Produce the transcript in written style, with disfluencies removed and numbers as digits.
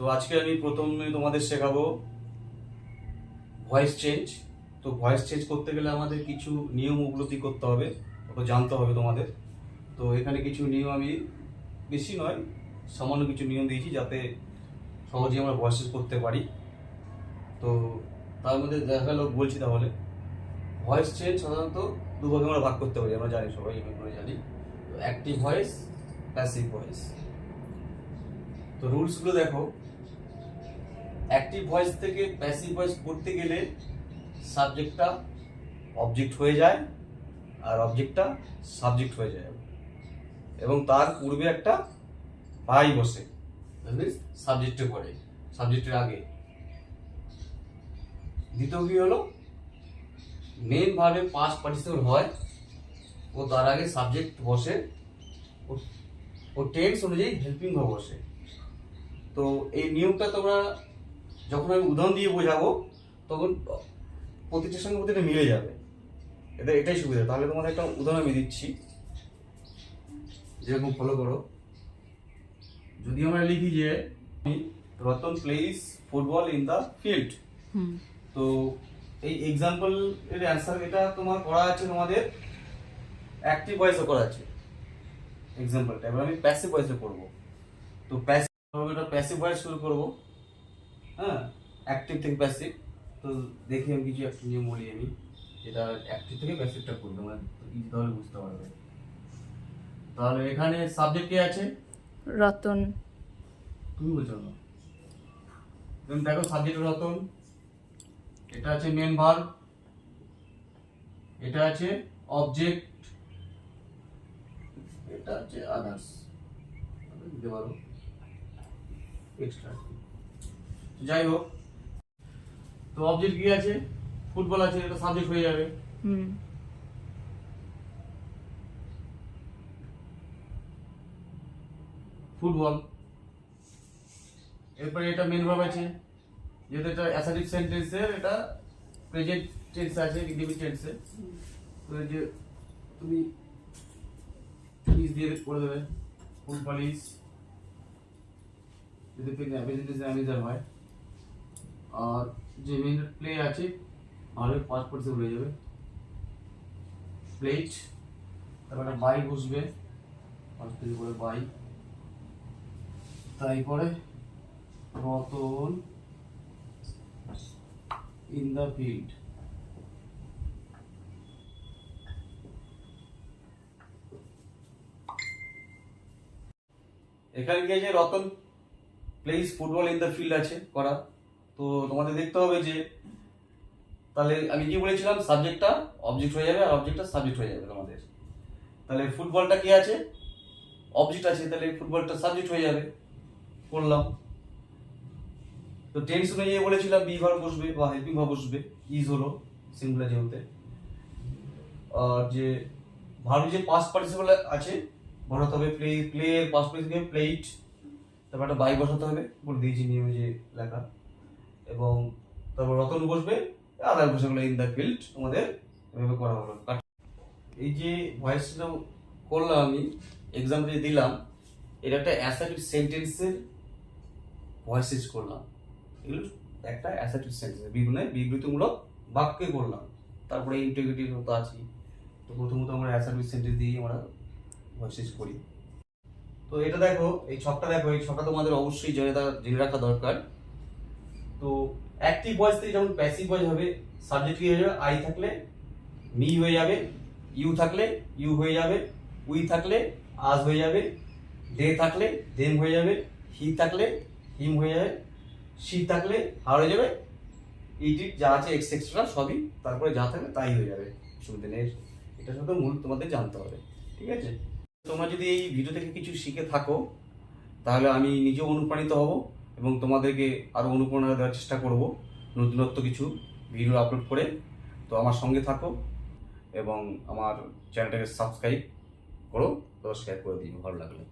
তো আজকে আমি প্রথমে তোমাদের শেখাবো ভয়েস চেঞ্জ। তো ভয়েস চেঞ্জ করতে গেলে আমাদের কিছু নিয়ম উপলব্ধি করতে হবে, ওটা জানতে হবে তোমাদের। তো এখানে কিছু নিয়ম আমি বেশি নয়, সামান্য কিছু নিয়ম দিয়েছি যাতে সহজেই আমরা ভয়েস চেঞ্জ করতে পারি। তো তার মধ্যে দেখা গেল বলছি, তাহলে ভয়েস চেঞ্জ সাধারণত দুভাগে আমরা ভাগ করতে পারি, আমরা জানি, সবাই আমরা জানি। তো অ্যাক্টিভ ভয়েস, প্যাসিভ ভয়েস। তো রুলসগুলো দেখো, অ্যাক্টিভ ভয়েস থেকে প্যাসিভ ভয়েস করতে গেলে সাবজেক্টটা অবজেক্ট হয়ে যায় আর অবজেক্টটা সাবজেক্ট হয়ে যায়, এবং তার পূর্বে একটা বাই বসে, সাবজেক্টে পড়ে, সাবজেক্টের আগে। দ্বিতীয় কি হলো, মেন ভার্বে পাস্ট পার্টিসিপল হয় ও তার আগে সাবজেক্ট বসে, ও টেন্স অনুযায়ী হেল্পিং ভার্ব বসে। তো এই নিয়মটা তোমরা যখন আমি উদাহরণ দিয়ে বোঝাবো তখন প্রতিটার সঙ্গে প্রতিটা মিলে যাবে, এটাই সুবিধা। তাহলে তোমাদের একটা উদাহরণ আমি দিচ্ছি, যেরকম ফলো করো। যদি আমরা লিখি যে Ratan plays football in the field, তো এই এক্সাম্পল এর অ্যান্সার এটা তোমার করা আছে, তোমাদের অ্যাক্টিভ ভয়েসে করা আছে এক্সাম্পলটা। এবার আমি প্যাসিভ ভয়েসে করবো। তো প্যাসিভ ভয়েস শুরু করবো, হ্যাঁ, অ্যাক্টিভ থেকে প্যাসিভ। তো দেখি আমি কিছু একটা নিয়ম বলি আমি, যেটা অ্যাক্টিভ থেকে প্যাসিভটা করবো, তোমরা তাহলে বুঝতে পারবে। তাহলে এখানে সাবজেক্ট কে আছে? রতন। তুমি বলছো না, তুমি দেখো সাবজেক্ট রতন, এটা আছে মেন ভার্ব, এটা আছে অবজেক্ট, এটা আছে আদার্স, দিতে পারো এক্সট্রা। যাই হোক, তো অবজেক্ট কি আছে? ফুটবল আছে, এটা সাবজেক্ট হয়ে যাবে। ফুটবল। এরপরে এটা মেন ভার্ব আছে, যেহেতু এটা অ্যাসার্টিভ সেন্টেন্সের, এটা প্রেজেন্ট টেন্স আছে, ইন্ডিফিনিট টেন্সে। তো এই যে তুমি ইজ দিয়ে করে দেবে, ফুটবল ইজ, যদি প্রেজেন্ট টেন্সে অ্যামিজার হয়। আর যে মেন প্লে আছে, ভালো পাস্ট পার্টিসিপল হয়ে যাবে, প্লেট। তারপরে বাই বসবে, পাস্ট পার্টিসিপল বাই। তারপরে রতন ইন দ্য ফিল্ড, এখানে কি আছে? Ratan plays football in the field আছে করা। তো তোমাদের দেখতে হবে যে, তাহলে আমি কি বলেছিলাম, সাবজেক্টটা অবজেক্ট হয়ে যাবে আর অবজেক্টটা সাবজেক্ট হয়ে যাবে তোমাদের। তাহলে ফুটবলটা কি আছে? অবজেক্ট আছে, তাহলে ফুটবলটা সাবজেক্ট হয়ে যাবে, করলাম। তো টেন্স অনুযায়ী বলেছিলাম বি ভার্ব বসবে বা হেল্পিং ভার্ব বসবে, ইজ হলো সিঙ্গুলার যেহেতু। আর যে ভার্ব যে পাস্ট পার্টিসিপল আছে বসাতে হবে, প্লে এর পাস্ট পার্টিসিপল প্লেট, তারপর একটা বাই বসাতে হবে, বলে দিয়েছি নিয়মে যে লেখা। এবং তারপর রতন বসবে, আদার বসেগুলো ইন দ্য ফিল্ড, তোমাদের এভাবে করা হলো। এই যে ভয়েসটা করলাম আমি, এক্সাম্পল দিলাম, এটা একটা অ্যাসার্টিভ সেন্টেন্সের ভয়েস করলাম। এগুলো একটা অ্যাসার্টিভ সেন্টেন্স, বিবৃতিমূলক বাক্যে করলাম। তারপরে ইন্টিগ্রেটিভ মতো আছি। তো প্রথমত আমরা অ্যাসার্টিভ সেন্টেন্স দিয়ে আমরা ভয়েস করি। তো এটা দেখো, এই ছকটা দেখো, এই ছকটা তোমাদের অবশ্যই জেনে রাখা দরকার। তো অ্যাক্টিভ ভয়েস থেকে যেমন প্যাসিভ ভয়েস হবে, সাবজেক্ট কি হয়ে যাবে? আই থাকলে মি হয়ে যাবে, ইউ থাকলে ইউ হয়ে যাবে, উই থাকলে আজ হয়ে যাবে, দে থাকলে দেম হয়ে যাবে, হি থাকলে হিম হয়ে যাবে, সি থাকলে হার হয়ে যাবে, ইটি যা আছে এক্সেট্রা সবই, তারপরে যা থাকবে তাই হয়ে যাবে। সুবিধা নেই, এটা শুধু মূল তোমাদের জানতে হবে, ঠিক আছে? তোমরা যদি এই ভিডিও থেকে কিছু শিখে থাকো, তাহলে আমি নিজেও অনুপ্রাণিত হব এবং তোমাদেরকে আরও অনুপ্রেরণা দেওয়ার চেষ্টা করব নতুনত্ব কিছু ভিডিও আপলোড করে। তো আমার সঙ্গে থাকো এবং আমার চ্যানেলটাকে সাবস্ক্রাইব করো, সাবস্ক্রাইব করে দিও ভালো লাগলে।